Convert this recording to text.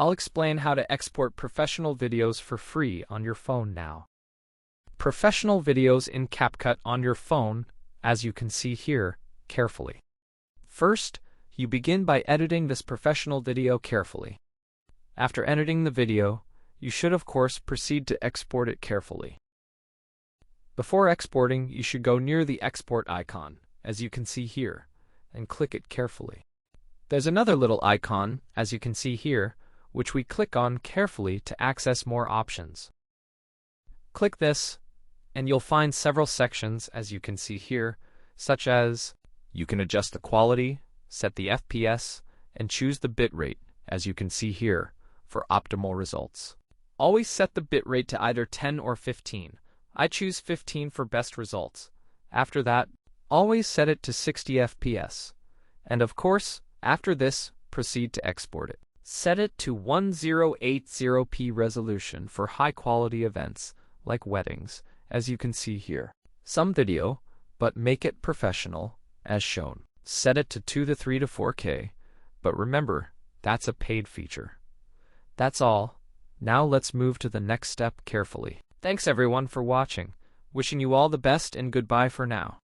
I'll explain how to export professional videos for free on your phone now. Professional videos in CapCut on your phone, as you can see here, carefully. First, you begin by editing this professional video carefully. After editing the video, you should of course proceed to export it carefully. Before exporting, you should go near the export icon, as you can see here, and click it carefully. There's another little icon, as you can see here, which we click on carefully to access more options. Click this, and you'll find several sections, as you can see here, such as you can adjust the quality, set the FPS, and choose the bitrate, as you can see here, for optimal results. Always set the bitrate to either 10 or 15. I choose 15 for best results. After that, always set it to 60 FPS. And of course, after this, proceed to export it. Set it to 1080p resolution for high-quality events, like weddings, as you can see here. Some video, but make it professional, as shown. Set it to 2 to 3 to 4K, but remember, that's a paid feature. That's all. Now let's move to the next step carefully. Thanks everyone for watching. Wishing you all the best and goodbye for now.